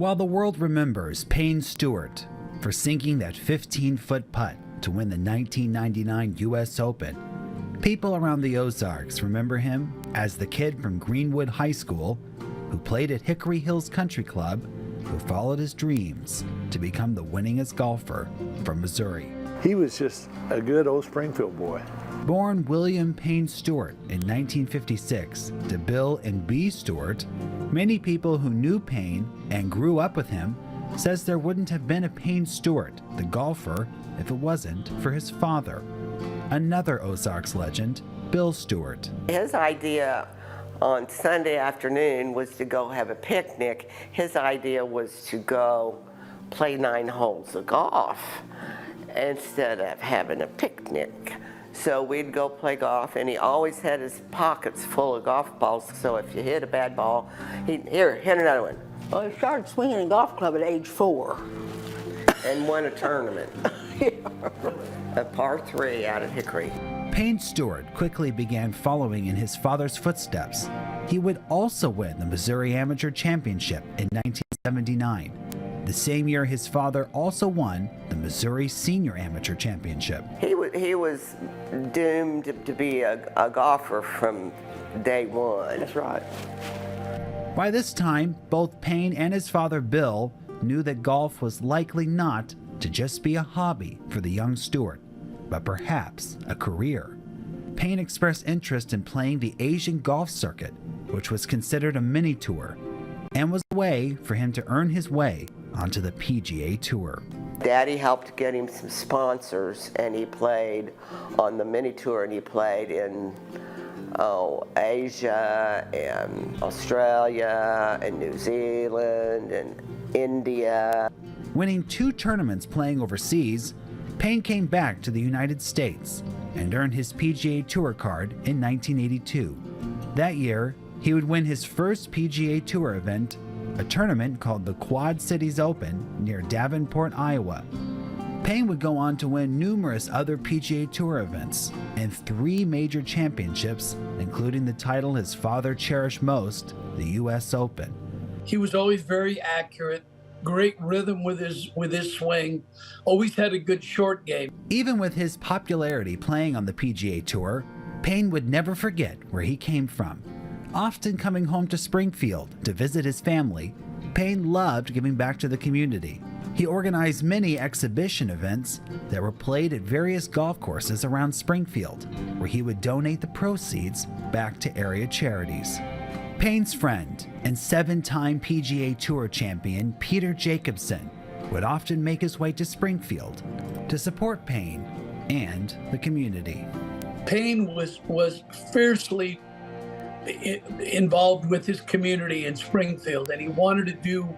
While the world remembers Payne Stewart for sinking that 15-foot putt to win the 1999 U.S. Open, people around the Ozarks remember him as the kid from Greenwood High School who played at Hickory Hills Country Club, who followed his dreams to become the winningest golfer from Missouri. He was just a good old Springfield boy. Born William Payne Stewart in 1956 to Bill and Bee Stewart, many people who knew Payne and grew up with him says there wouldn't have been a Payne Stewart, the golfer, if it wasn't for his father, another Ozarks legend, Bill Stewart. His idea on Sunday afternoon was to go have a picnic. His idea was to go play 9 holes of golf instead of having a picnic. So we'd go play golf, and he always had his pockets full of golf balls, so if you hit a bad ball, here, hit another one. Well, he started swinging a golf club at age 4. And won a tournament. A par 3 out of Hickory. Payne Stewart quickly began following in his father's footsteps. He would also win the Missouri Amateur Championship in 1979. The same year, his father also won the Missouri Senior Amateur Championship. He was doomed to be a golfer from day one. That's right. By this time, both Payne and his father Bill knew that golf was likely not to just be a hobby for the young Stewart, but perhaps a career. Payne expressed interest in playing the Asian golf circuit, which was considered a mini tour, and was a way for him to earn his way onto the PGA Tour. Daddy helped get him some sponsors, and he played on the mini tour, and he played in Asia and Australia and New Zealand and India. Winning 2 tournaments playing overseas, Payne came back to the United States and earned his PGA Tour card in 1982. That year, he would win his first PGA Tour event, a tournament called the Quad Cities Open near Davenport, Iowa. Payne would go on to win numerous other PGA Tour events and 3 major championships, including the title his father cherished most, the U.S. Open. He was always very accurate, great rhythm with his swing, always had a good short game. Even with his popularity playing on the PGA Tour, Payne would never forget where he came from. Often coming home to Springfield to visit his family, Payne loved giving back to the community. He organized many exhibition events that were played at various golf courses around Springfield, where he would donate the proceeds back to area charities. Payne's friend and 7-time PGA Tour champion Peter Jacobsen would often make his way to Springfield to support Payne and the community. Payne was fiercely involved with his community in Springfield, and he wanted to do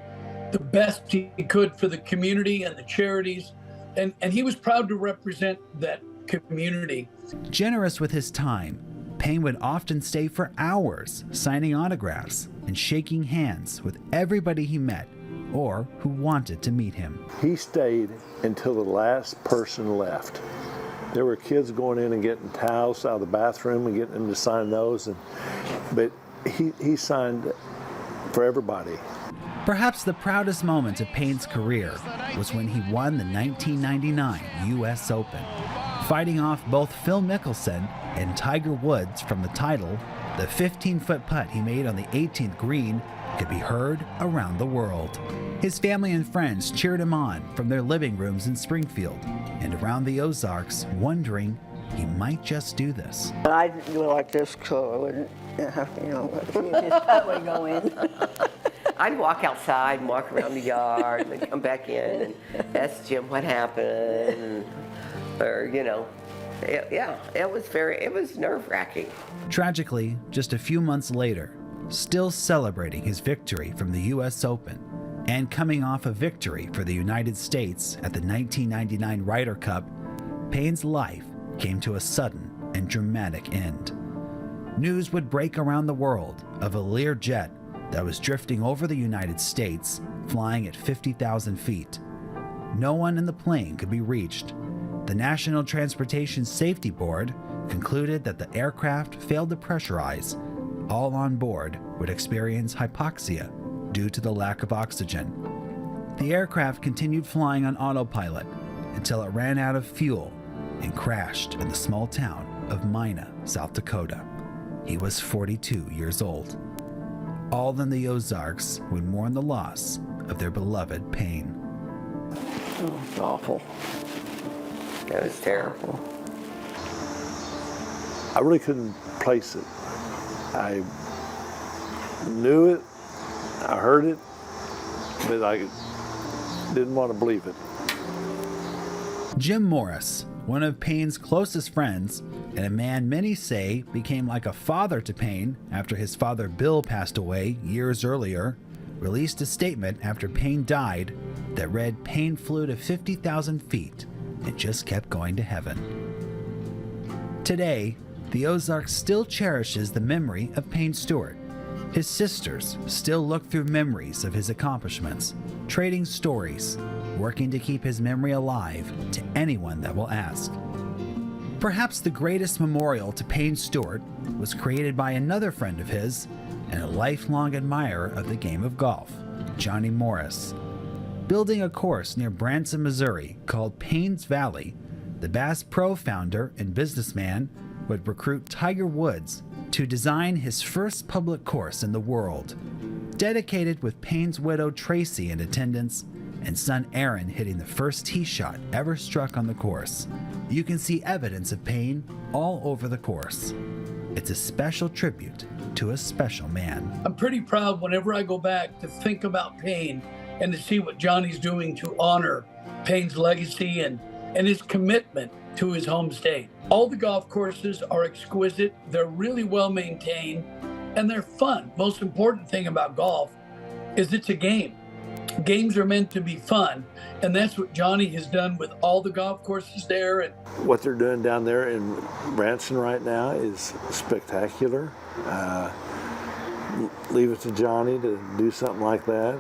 the best he could for the community and the charities, and he was proud to represent that community. Generous with his time, Payne would often stay for hours signing autographs and shaking hands with everybody he met or who wanted to meet him. He stayed until the last person left. There were kids going in and getting towels out of the bathroom and getting them to sign those, but he signed for everybody. Perhaps the proudest moment of Payne's career was when he won the 1999 U.S. Open, fighting off both Phil Mickelson and Tiger Woods from the title. The 15-foot putt he made on the 18th green could be heard around the world. His family and friends cheered him on from their living rooms in Springfield and around the Ozarks, wondering he might just do this. I didn't do it like this, so I wouldn't have to, just probably go in. I'd walk outside and walk around the yard and then come back in and ask Jim what happened, or it was nerve-wracking. Tragically, just a few months later, still celebrating his victory from the U.S. Open and coming off a victory for the United States at the 1999 Ryder Cup, Payne's life came to a sudden and dramatic end. News would break around the world of a Lear jet that was drifting over the United States, flying at 50,000 feet. No one in the plane could be reached. The National Transportation Safety Board concluded that the aircraft failed to pressurize. All on board would experience hypoxia due to the lack of oxygen. The aircraft continued flying on autopilot until it ran out of fuel and crashed in the small town of Mina, South Dakota. He was 42 years old. All in the Ozarks would mourn the loss of their beloved Payne. Oh, it's awful. That was terrible. I really couldn't place it. I knew it, I heard it, but I didn't want to believe it. Jim Morris, one of Payne's closest friends, and a man many say became like a father to Payne after his father Bill passed away years earlier, released a statement after Payne died that read Payne flew to 50,000 feet and just kept going to heaven. Today, the Ozarks still cherishes the memory of Payne Stewart. His sisters still look through memories of his accomplishments, trading stories, working to keep his memory alive to anyone that will ask. Perhaps the greatest memorial to Payne Stewart was created by another friend of his and a lifelong admirer of the game of golf, Johnny Morris. Building a course near Branson, Missouri called Payne's Valley, the Bass Pro founder and businessman would recruit Tiger Woods to design his first public course in the world, dedicated with Payne's widow Tracy in attendance and son Aaron hitting the first tee shot ever struck on the course. You can see evidence of Payne all over the course. It's a special tribute to a special man. I'm pretty proud whenever I go back to think about Payne and to see what Johnny's doing to honor Payne's legacy and his commitment to his home state. All the golf courses are exquisite, they're really well maintained, and they're fun. Most important thing about golf is it's a game. Games are meant to be fun, and that's what Johnny has done with all the golf courses there. And What they're doing down there in Branson right now is spectacular. Leave it to Johnny to do something like that.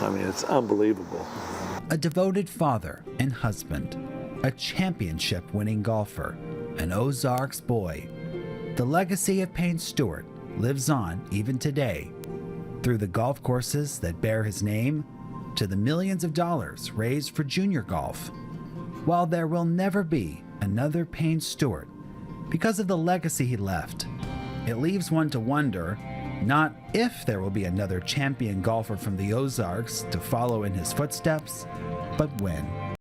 I mean, it's unbelievable. A devoted father and husband, a championship-winning golfer, an Ozarks boy. The legacy of Payne Stewart lives on even today, through the golf courses that bear his name to the millions of dollars raised for junior golf. While there will never be another Payne Stewart because of the legacy he left, it leaves one to wonder not if there will be another champion golfer from the Ozarks to follow in his footsteps, but when.